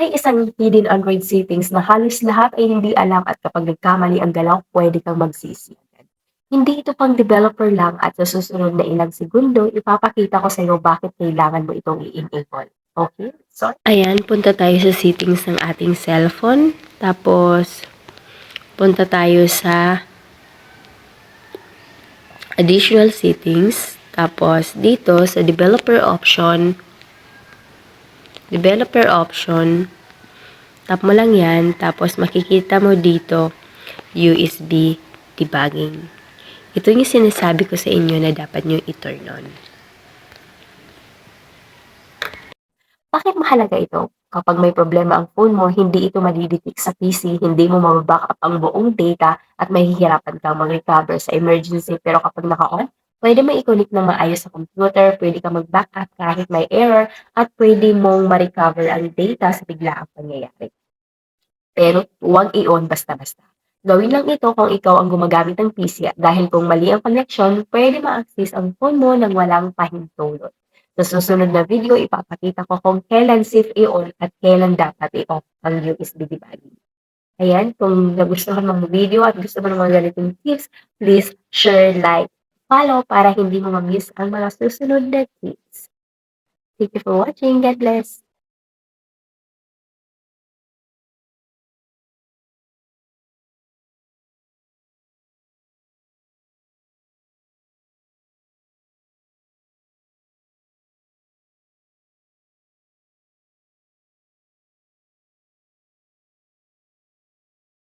May isang hidden Android settings na halos lahat ay hindi alam at kapag nagkamali ang galaw, pwede kang magsisi agad. Hindi ito pang developer lang at sa susunod na ilang segundo, ipapakita ko sa iyo bakit kailangan mo itong i-enable. Okay? So, ayan, punta tayo sa settings ng ating cellphone. Tapos, punta tayo sa additional settings. Tapos, dito sa developer option, tap mo lang yan. Tapos, makikita mo dito, USB debugging. Ito yung sinasabi ko sa inyo na dapat nyo i-turn on. Bakit mahalaga ito? Kapag may problema ang phone mo, hindi ito madidetect sa PC, hindi mo mababackup ang buong data at mahihirapan kang mag-recover sa emergency. Pero kapag naka-on, pwede mo i-connect ng maayos sa computer, pwede ka mag-backup kahit may error, at pwede mong ma-recover ang data sa biglaang pangyayari. Pero huwag i-on basta-basta. Gawin lang ito kung ikaw ang gumagamit ng PC dahil kung mali ang connection, pwede ma-access ang phone mo nang walang pahintulot. Sa susunod na video, ipapakita ko kung kailan safe i-on at kailan dapat i-off ang USB debugging. Ayan, kung nagustuhan mo ang video at gusto mo ng mga ganitong tips, please share, like, follow para hindi mo ma-miss ang mga susunod na tips. Thank you for watching. God bless!